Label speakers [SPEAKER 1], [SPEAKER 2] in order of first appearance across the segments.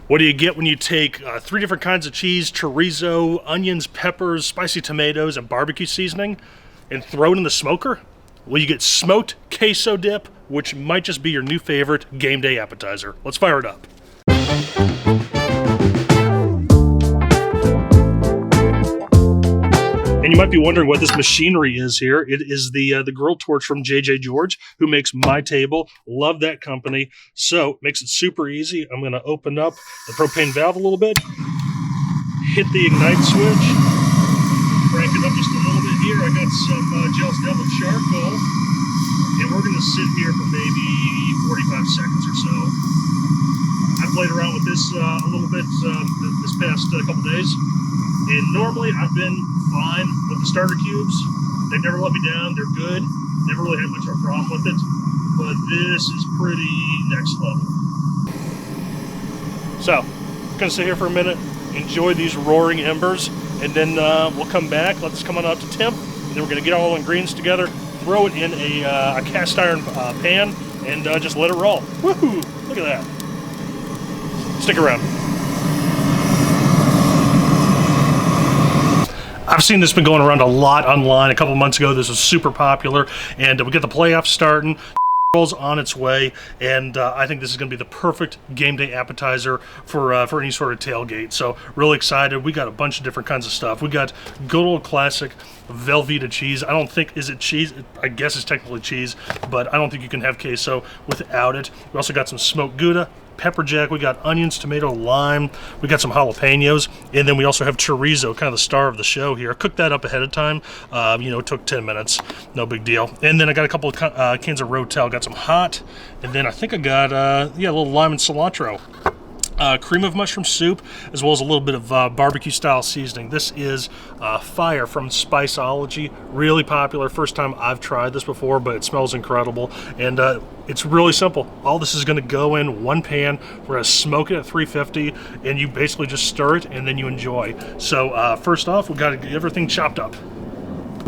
[SPEAKER 1] What do you get when you take 3 different kinds of cheese, chorizo, onions, peppers, spicy tomatoes, and barbecue seasoning, and throw it in the smoker? Well, you get smoked queso dip, which might just be your new favorite game day appetizer. Let's fire it up. And you might be wondering what this machinery is here. It is the grill torch from JJ George, who makes my table. Love that company. So makes it super easy. I'm going to open up the propane valve a little bit, hit the ignite switch, crank it up just a little bit here. I got some Gels Devil charcoal, and we're going to sit here for maybe 45 seconds or so. I played around with this a little bit this past couple days, and normally I've been fine with the starter cubes. They've never let me down. They're good. Never really had much of a problem with it, but this is pretty next level. So, gonna sit here for a minute, enjoy these roaring embers, and then we'll come back. Let's come on up to temp, and then we're gonna get all the ingredients together, throw it in a cast iron pan, and just let it roll. Woohoo! Look at that. Stick around. I've seen this been going around a lot online. A couple months ago, this was super popular, and we get the playoffs starting. Rolls on its way, and I think this is going to be the perfect game day appetizer for any sort of tailgate. So really excited. We got a bunch of different kinds of stuff. We got good old classic Velveeta cheese. I don't think, is it cheese? I guess it's technically cheese, but I don't think you can have queso without it. We also got some smoked Gouda, pepper jack, we got onions, tomato, lime, we got some jalapeños, and then we also have chorizo, kind of the star of the show here. I cooked that up ahead of time. You know, it took 10 minutes, no big deal. And then I got a couple of cans of Rotel, got some hot, and then I think I got a little lime and cilantro. Cream of mushroom soup, as well as a little bit of barbecue style seasoning. This is Fire from Spiceology. Really popular. First time I've tried this before, but it smells incredible. And it's really simple. All this is going to go in one pan. We're going to smoke it at 350, and you basically just stir it, and then you enjoy. So first off, we've got to get everything chopped up.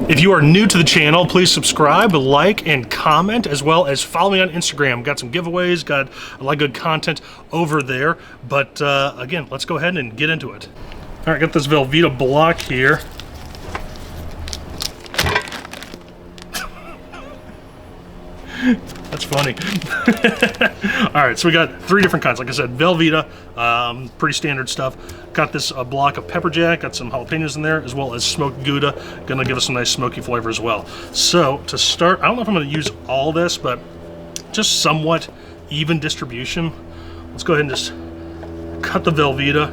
[SPEAKER 1] If you are new to the channel, please subscribe, like, and comment, as well as follow me on Instagram. Got some giveaways, got a lot of good content over there. But again, let's go ahead and get into it. All right, got this Velveeta block here. That's funny. All right, so we got 3 different kinds. Like I said, Velveeta, pretty standard stuff. Got this block of pepper jack, got some jalapenos in there, as well as smoked Gouda. Gonna give us some nice smoky flavor as well. So to start, I don't know if I'm gonna use all this, but just somewhat even distribution. Let's go ahead and just cut the Velveeta.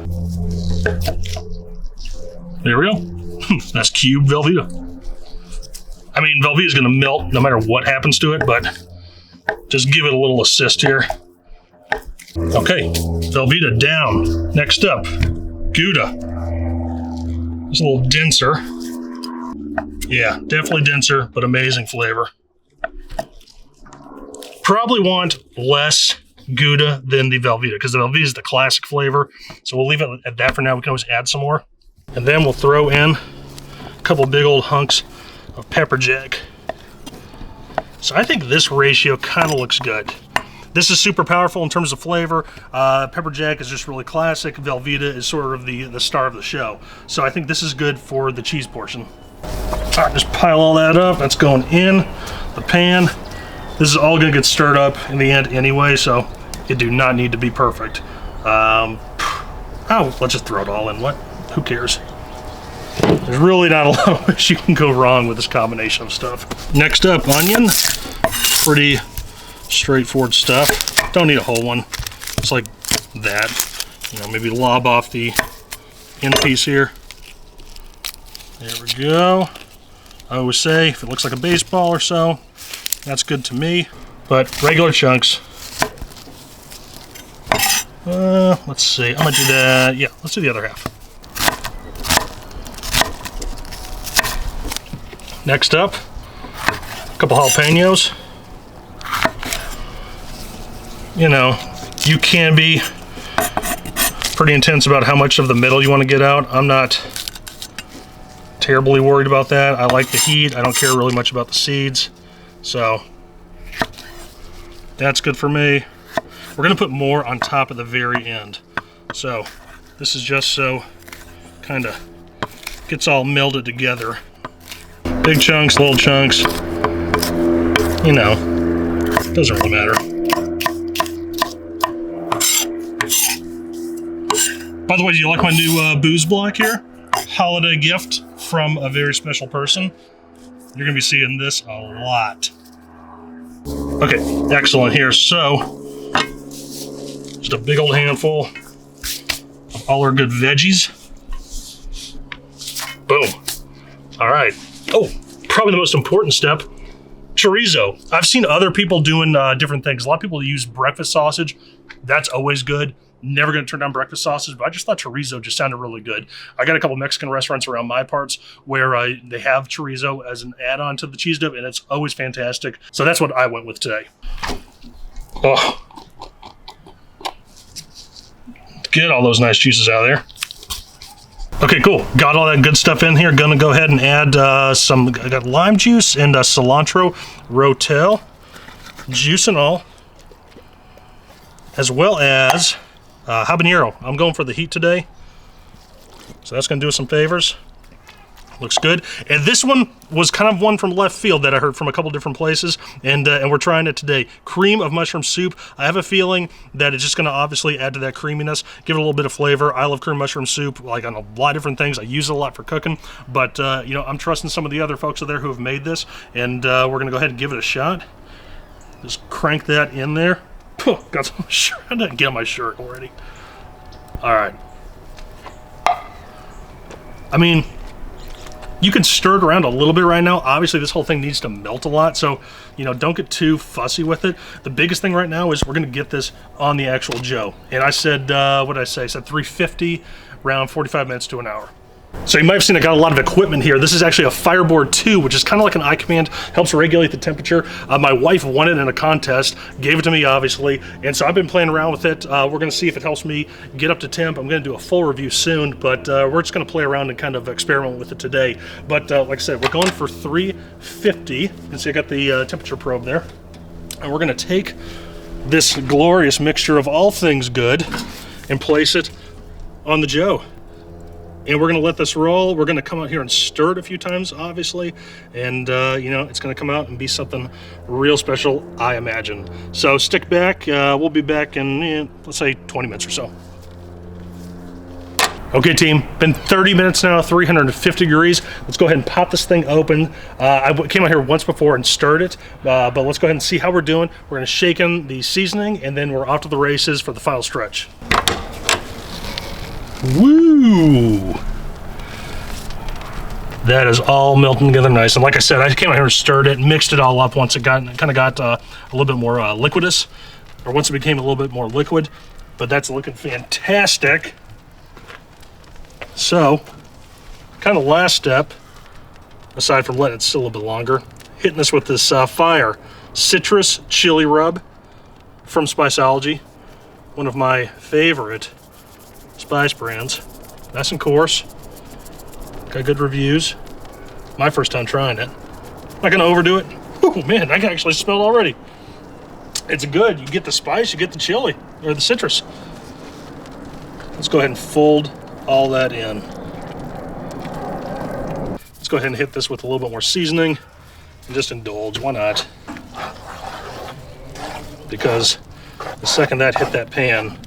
[SPEAKER 1] There we go. That's cube Velveeta. I mean, Velveeta is gonna melt no matter what happens to it, but just give it a little assist here. Okay, Velveeta down. Next up, Gouda. It's a little denser. Yeah, definitely denser, but amazing flavor. Probably want less Gouda than the Velveeta, because the Velveeta is the classic flavor. So we'll leave it at that for now. We can always add some more. And then we'll throw in a couple big old hunks of pepper jack. So I think this ratio kind of looks good. This is super powerful in terms of flavor. Pepper jack is just really classic. Velveeta is sort of the star of the show. So I think this is good for the cheese portion. All right, just pile all that up. That's going in the pan. This is all gonna get stirred up in the end anyway, so it do not need to be perfect. Oh, let's just throw it all in. What? Who cares? There's really not a lot of ways you can go wrong with this combination of stuff. Next up, onion. Pretty straightforward stuff. Don't need a whole one. Just like that. You know, maybe lob off the end piece here. There we go. I always say, if it looks like a baseball or so, that's good to me. But regular chunks. Let's see. I'm gonna do that. Yeah, let's do the other half. Next up, a couple jalapenos. You know, you can be pretty intense about how much of the middle you want to get out. I'm not terribly worried about that. I like the heat. I don't care really much about the seeds. So, That's good for me. We're gonna put more on top at the very end. So this is just so kind of gets all melded together. Big chunks, little chunks, you know, doesn't really matter. By the way, do you like my new booze block here? Holiday gift from a very special person. You're gonna be seeing this a lot. Okay, excellent here. So, just a big old handful of all our good veggies. Boom. All right. Oh, probably the most important step, chorizo. I've seen other people doing different things. A lot of people use breakfast sausage. That's always good. Never going to turn down breakfast sausage, but I just thought chorizo just sounded really good. I got a couple Mexican restaurants around my parts where they have chorizo as an add-on to the cheese dip, and it's always fantastic. So that's what I went with today. Oh. Get all those nice juices out of there. Okay, cool. Got all that good stuff in here. Gonna go ahead and add I got lime juice and cilantro rotel, juice and all, as well as habanero. I'm going for the heat today, so that's gonna do us some favors. Looks good. And this one was kind of one from left field that I heard from a couple different places, and we're trying it today. Cream of mushroom soup. I have a feeling that it's just gonna obviously add to that creaminess, give it a little bit of flavor. I love cream mushroom soup, like on a lot of different things. I use it a lot for cooking, but you know, I'm trusting some of the other folks out there who have made this, and we're gonna go ahead and give it a shot. Just crank that in there. Got some shirt. I didn't get on my shirt already. All right. I mean, you can stir it around a little bit right now. Obviously, this whole thing needs to melt a lot, so, you know, don't get too fussy with it. The biggest thing right now is we're gonna get this on the actual Joe. And I said, what did I say? I said 350, around 45 minutes to an hour. So you might have seen I got a lot of equipment here. This is actually a Fireboard 2, which is kind of like an eye command, helps regulate the temperature. My wife won it in a contest, gave it to me obviously, and so I've been playing around with it. We're gonna see if it helps me get up to temp. I'm gonna do a full review soon, but we're just gonna play around and kind of experiment with it today. But like I said, we're going for 350. You can see I got the temperature probe there. And we're gonna take this glorious mixture of all things good and place it on the Joe. And we're gonna let this roll. We're gonna come out here and stir it a few times, obviously. And you know, it's gonna come out and be something real special, I imagine. So stick back, we'll be back in, let's say 20 minutes or so. Okay team, been 30 minutes now, 350 degrees. Let's go ahead and pop this thing open. I came out here once before and stirred it, but let's go ahead and see how we're doing. We're gonna shake in the seasoning, and then we're off to the races for the final stretch. Woo! That is all melting together nice. And like I said, I came out here and stirred it, mixed it all up once it got kind of got a little bit more liquidous, or once it became a little bit more liquid. But that's looking fantastic. So, kind of last step, aside from letting it sit a little bit longer, hitting this with this fire citrus chili rub from Spiceology, one of my favorite spice brands. Nice and coarse. Got good reviews. My first time trying it. Not gonna overdo it. Oh man, I can actually smell it already. It's good. You get the spice, you get the chili, or the citrus. Let's go ahead and fold all that in. Let's go ahead and hit this with a little bit more seasoning and just indulge. Why not? Because the second that hit that pan,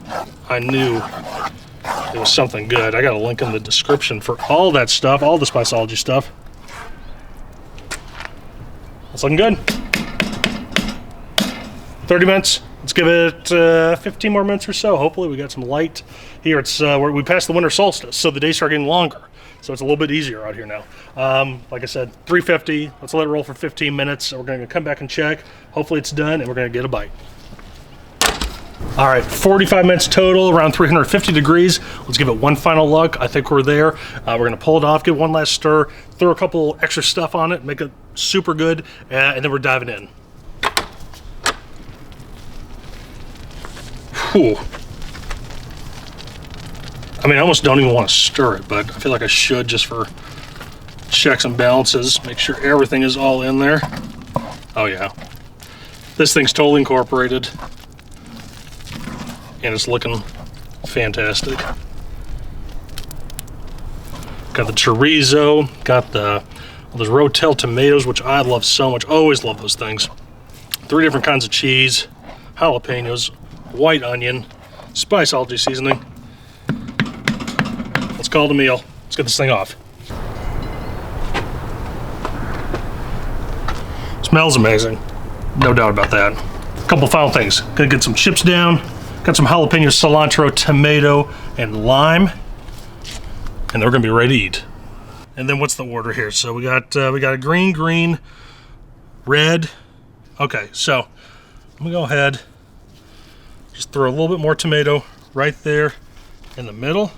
[SPEAKER 1] I knew it was something good. I got a link in the description for all that stuff, all the Spiceology stuff. That's looking good. 30 minutes. Let's give it 15 more minutes or so. Hopefully we got some light here. It's we passed the winter solstice, so the days start getting longer. So it's a little bit easier out here now. Like I said, 350. Let's let it roll for 15 minutes. We're going to come back and check. Hopefully it's done, and we're going to get a bite. All right, 45 minutes total, around 350 degrees. Let's give it one final look. I think we're there. We're gonna pull it off, give one last stir, throw a couple extra stuff on it, make it super good, and then we're diving in. Whew. I mean, I almost don't even want to stir it, but I feel like I should just for checks and balances, make sure everything is all in there. Oh yeah. This thing's totally incorporated, and it's looking fantastic. Got the chorizo, got all those Rotel tomatoes, which I love so much. Always love those things. 3 different kinds of cheese, jalapeños, white onion, spiceology seasoning. Let's call it a meal. Let's get this thing off. Smells amazing, no doubt about that. A couple final things. Gonna get some chips down. Got some jalapeno, cilantro, tomato, and lime, and they're gonna be ready to eat. And then what's the order here? So we got a green, red. Okay, so I'm gonna go ahead, just throw a little bit more tomato right there in the middle.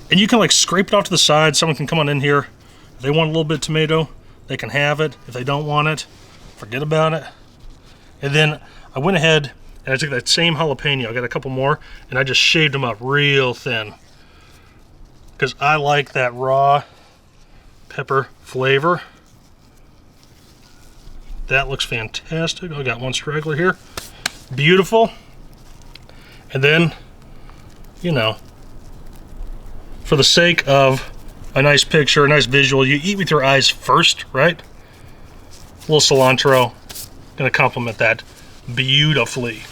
[SPEAKER 1] And you can like scrape it off to the side. Someone can come on in here. If they want a little bit of tomato, they can have it. If they don't want it, forget about it. And then I went ahead and I took that same jalapeno, I got a couple more, and I just shaved them up real thin. Because I like that raw pepper flavor. That looks fantastic. I got one straggler here. Beautiful. And then, you know, for the sake of a nice picture, a nice visual, you eat with your eyes first, right? A little cilantro, gonna complement that beautifully.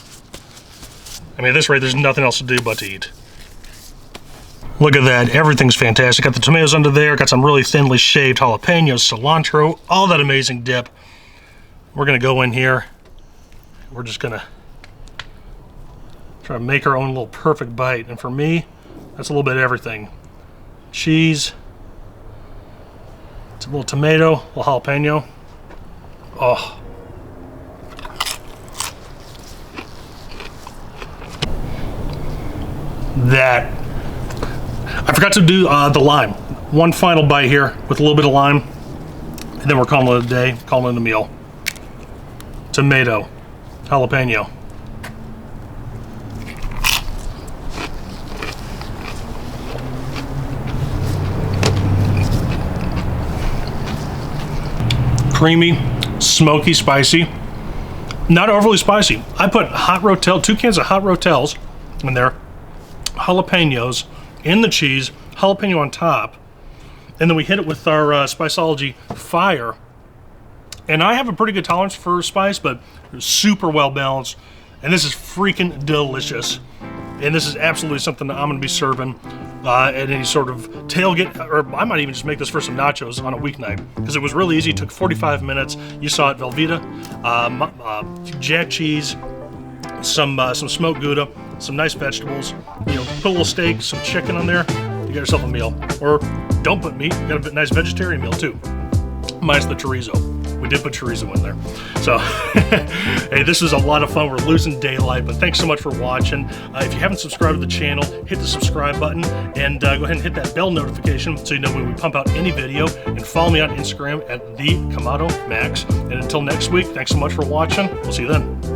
[SPEAKER 1] I mean, at this rate, there's nothing else to do but to eat. Look at that, everything's fantastic. Got the tomatoes under there, got some really thinly shaved jalapenos, cilantro, all that amazing dip. We're gonna go in here. We're just gonna try to make our own little perfect bite. And for me, that's a little bit of everything. Cheese, it's a little tomato, a little jalapeno. Oh. That. I forgot to do the lime. One final bite here with a little bit of lime, and then we're calling it a day, calling it a meal. Tomato, jalapeno. Creamy, smoky, spicy. Not overly spicy. I put hot Rotel, 2 cans of hot Rotels in there, jalapenos in the cheese, jalapeno on top, and then we hit it with our Spiceology Fire. And I have a pretty good tolerance for spice, but super well balanced, and this is freaking delicious. And this is absolutely something that I'm gonna be serving at any sort of tailgate, or I might even just make this for some nachos on a weeknight, because it was really easy. It took 45 minutes. You saw it, Velveeta, jack cheese, some smoked Gouda, some nice vegetables. You know, put a little steak, some chicken on there. You got yourself a meal. Or don't put meat. You got a nice vegetarian meal too, minus the chorizo. We did put chorizo in there. So, hey, this is a lot of fun. We're losing daylight, but thanks so much for watching. If you haven't subscribed to the channel, hit the subscribe button and go ahead and hit that bell notification so you know when we pump out any video, and follow me on Instagram at @TheKamadoMax. And until next week, thanks so much for watching. We'll see you then.